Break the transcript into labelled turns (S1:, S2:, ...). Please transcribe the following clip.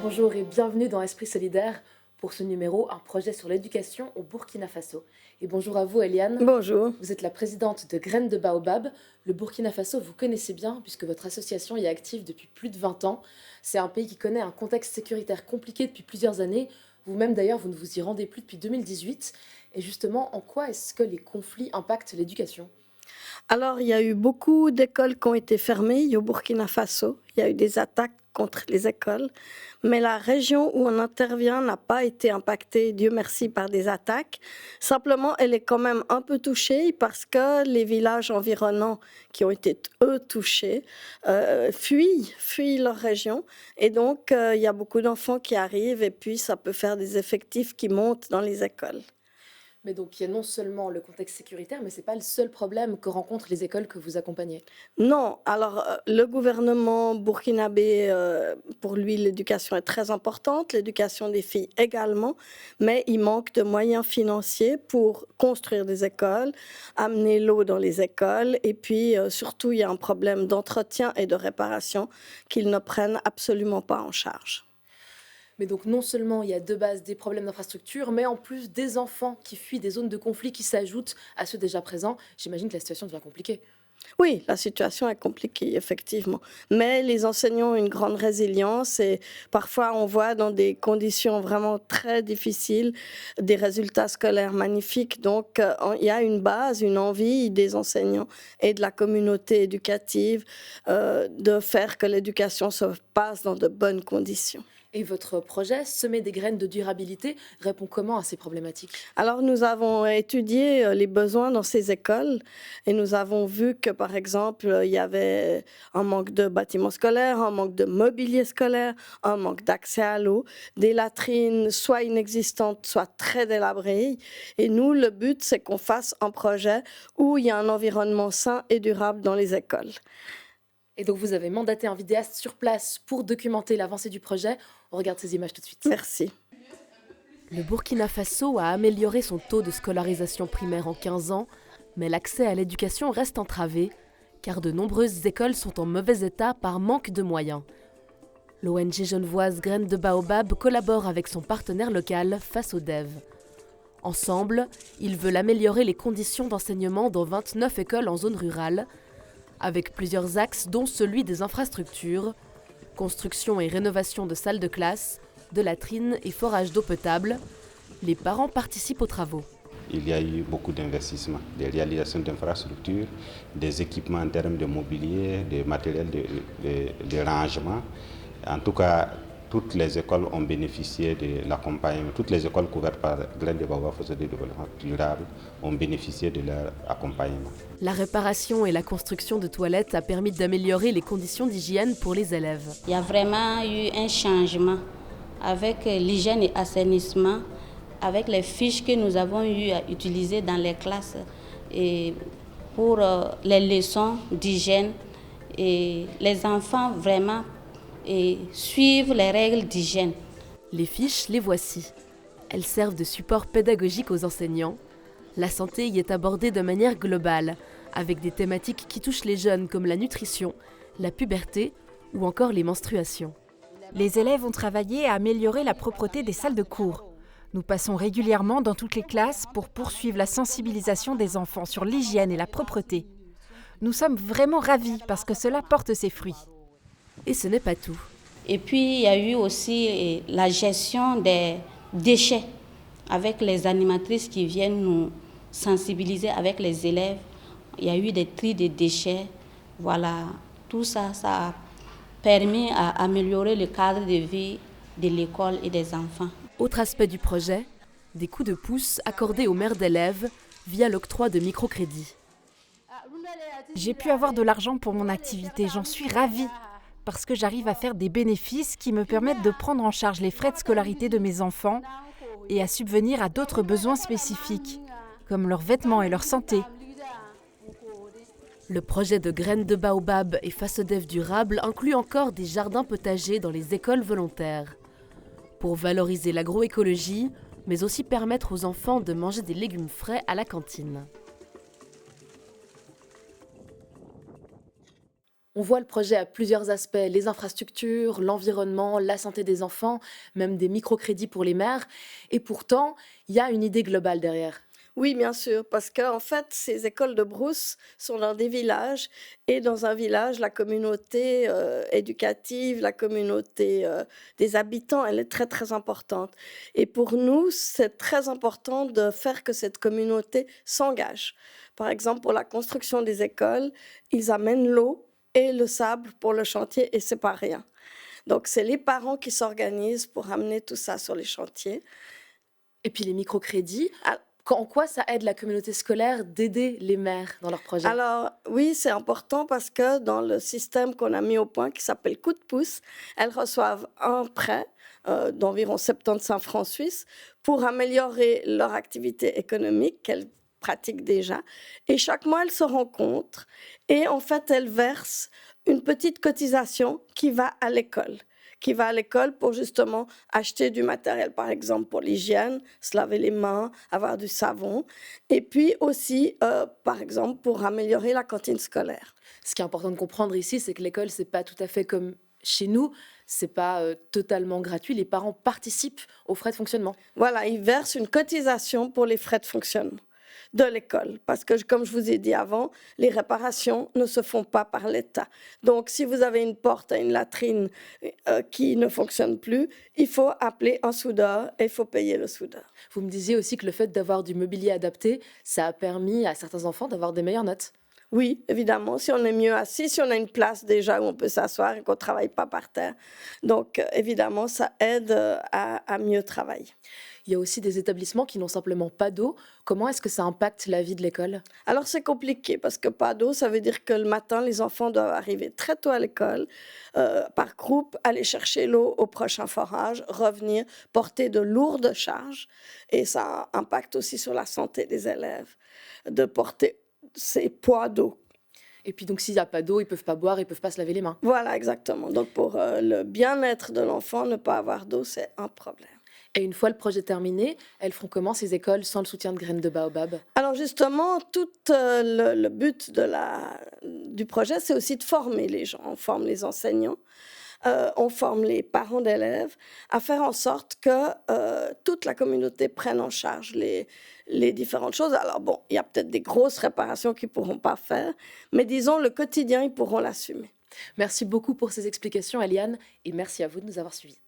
S1: Bonjour et bienvenue dans Esprit solidaire pour ce numéro, un projet sur l'éducation au Burkina Faso. Et bonjour à vous Eliane,
S2: Bonjour.
S1: vous êtes la présidente de Graines de Baobab. Le Burkina Faso, vous connaissez bien puisque votre association y est active depuis plus de 20 ans. C'est un pays qui connaît un contexte sécuritaire compliqué depuis plusieurs années. Vous-même d'ailleurs, vous ne vous y rendez plus depuis 2018. Et justement, en quoi est-ce que les conflits impactent l'éducation ?
S2: Alors, il y a eu beaucoup d'écoles qui ont été fermées au Burkina Faso. Il y a eu des attaques contre les écoles, mais la région où on intervient n'a pas été impactée, Dieu merci, par des attaques. Simplement, elle est quand même un peu touchée parce que les villages environnants qui ont été, eux, touchés, fuient leur région. Et donc, il y a beaucoup d'enfants qui arrivent et puis ça peut faire des effectifs qui montent dans les écoles.
S1: Mais donc, il y a non seulement le contexte sécuritaire, mais ce n'est pas le seul problème que rencontrent les écoles que vous accompagnez.
S2: Non, alors le gouvernement burkinabé, pour lui, l'éducation est très importante, l'éducation des filles également, mais il manque de moyens financiers pour construire des écoles, amener l'eau dans les écoles, et puis surtout, il y a un problème d'entretien et de réparation qu'ils ne prennent absolument pas en charge.
S1: Mais donc non seulement il y a de base des problèmes d'infrastructure, mais en plus des enfants qui fuient des zones de conflit qui s'ajoutent à ceux déjà présents. J'imagine que la situation devient compliquée.
S2: Oui, la situation est compliquée, effectivement. Mais les enseignants ont une grande résilience et parfois on voit dans des conditions vraiment très difficiles des résultats scolaires magnifiques. Donc, il y a une base, une envie des enseignants et de la communauté éducative de faire que l'éducation se passe dans de bonnes conditions.
S1: Et votre projet, Semer des graines de durabilité, répond comment à ces problématiques?
S2: Alors, nous avons étudié les besoins dans ces écoles et nous avons vu que, par exemple, il y avait un manque de bâtiments scolaires, un manque de mobilier scolaire, un manque d'accès à l'eau, des latrines soit inexistantes, soit très délabrées. Et nous, le but, c'est qu'on fasse un projet où il y a un environnement sain et durable dans les écoles.
S1: Et donc vous avez mandaté un vidéaste sur place pour documenter l'avancée du projet. On regarde ces images tout de suite.
S2: Merci.
S1: Le Burkina Faso a amélioré son taux de scolarisation primaire en 15 ans, mais l'accès à l'éducation reste entravé, car de nombreuses écoles sont en mauvais état par manque de moyens. L'ONG genevoise Graines de Baobab collabore avec son partenaire local FasoDev. Ensemble, ils veulent améliorer les conditions d'enseignement dans 29 écoles en zone rurale, avec plusieurs axes dont celui des infrastructures, construction et rénovation de salles de classe, de latrines et forage d'eau potable. Les parents participent aux travaux.
S3: Il y a eu beaucoup d'investissements, des réalisations d'infrastructures, des équipements en termes de mobilier, de matériel de rangement. En tout cas, toutes les écoles ont bénéficié de l'accompagnement. Toutes les écoles couvertes par Graines de Baobab Faso de développement durable ont bénéficié de leur accompagnement.
S1: La réparation et la construction de toilettes a permis d'améliorer les conditions d'hygiène pour les élèves.
S4: Il y a vraiment eu un changement avec l'hygiène et assainissement, avec les fiches que nous avons eu à utiliser dans les classes et pour les leçons d'hygiène. Et les enfants vraiment suivent les règles d'hygiène.
S1: Les fiches, les voici. Elles servent de support pédagogique aux enseignants. La santé y est abordée de manière globale, avec des thématiques qui touchent les jeunes comme la nutrition, la puberté ou encore les menstruations.
S5: Les élèves ont travaillé à améliorer la propreté des salles de cours. Nous passons régulièrement dans toutes les classes pour poursuivre la sensibilisation des enfants sur l'hygiène et la propreté. Nous sommes vraiment ravis parce que cela porte ses fruits.
S1: Et ce n'est pas tout.
S4: Et puis, il y a eu aussi la gestion des déchets avec les animatrices qui viennent nous sensibiliser avec les élèves. Il y a eu des tris de déchets. Voilà, tout ça, ça a permis à améliorer le cadre de vie de l'école et des enfants.
S1: Autre aspect du projet, des coups de pouce accordés aux mères d'élèves via l'octroi de microcrédits.
S5: J'ai pu avoir de l'argent pour mon activité, j'en suis ravie, parce que j'arrive à faire des bénéfices qui me permettent de prendre en charge les frais de scolarité de mes enfants et à subvenir à d'autres besoins spécifiques, comme leurs vêtements et leur santé.
S1: Le projet de Graines de Baobab et FasoDev durable inclut encore des jardins potagers dans les écoles volontaires. Pour valoriser l'agroécologie, mais aussi permettre aux enfants de manger des légumes frais à la cantine. On voit le projet à plusieurs aspects, les infrastructures, l'environnement, la santé des enfants, même des microcrédits pour les mères. Et pourtant, il y a une idée globale derrière.
S2: Oui, bien sûr, parce qu'en fait, ces écoles de brousse sont dans des villages et dans un village, la communauté éducative, la communauté des habitants, elle est très, très importante. Et pour nous, c'est très important de faire que cette communauté s'engage. Par exemple, pour la construction des écoles, ils amènent l'eau et le sable pour le chantier et c'est pas rien. Donc, c'est les parents qui s'organisent pour amener tout ça sur les chantiers.
S1: Et puis les microcrédits,
S2: Ah,
S1: en quoi ça aide la communauté scolaire d'aider les mères dans leurs projets?
S2: Alors, oui, c'est important parce que dans le système qu'on a mis au point, qui s'appelle Coup de pouce, elles reçoivent un prêt d'environ 75 francs suisses pour améliorer leur activité économique qu'elles pratiquent déjà. Et chaque mois, elles se rencontrent et en fait, elles versent une petite cotisation qui va à l'école pour justement acheter du matériel, par exemple pour l'hygiène, se laver les mains, avoir du savon, et puis aussi, par exemple, pour améliorer la cantine scolaire.
S1: Ce qui est important de comprendre ici, c'est que l'école, c'est pas tout à fait comme chez nous, c'est pas totalement gratuit. Les parents participent aux frais de fonctionnement.
S2: Voilà, ils versent une cotisation pour les frais de fonctionnement de l'école. Parce que, comme je vous ai dit avant, les réparations ne se font pas par l'État. Donc, si vous avez une porte à une latrine qui ne fonctionne plus, il faut appeler un soudeur et il faut payer le soudeur.
S1: Vous me disiez aussi que le fait d'avoir du mobilier adapté, ça a permis à certains enfants d'avoir des meilleures notes.
S2: Oui, évidemment, si on est mieux assis, si on a une place déjà où on peut s'asseoir et qu'on ne travaille pas par terre. Donc, évidemment, ça aide à mieux travailler.
S1: Il y a aussi des établissements qui n'ont simplement pas d'eau. Comment est-ce que ça impacte la vie de l'école?
S2: Alors, c'est compliqué parce que pas d'eau, ça veut dire que le matin, les enfants doivent arriver très tôt à l'école, par groupe, aller chercher l'eau au prochain forage, revenir, porter de lourdes charges. Et ça impacte aussi sur la santé des élèves, de porter ces poids d'eau.
S1: Et puis donc s'il n'y a pas d'eau, ils ne peuvent pas boire, ils ne peuvent pas se laver les mains.
S2: Voilà, exactement. Donc, pour le bien-être de l'enfant, ne pas avoir d'eau, c'est un problème.
S1: Et une fois le projet terminé, elles feront comment ces écoles sans le soutien de Graines de Baobab?
S2: Alors justement, tout le but du projet, c'est aussi de former les gens. On forme les enseignants, on forme les parents d'élèves à faire en sorte que toute la communauté prenne en charge les différentes choses. Alors bon, il y a peut-être des grosses réparations qu'ils ne pourront pas faire, mais disons, le quotidien, ils pourront l'assumer.
S1: Merci beaucoup pour ces explications, Eliane, et merci à vous de nous avoir suivis.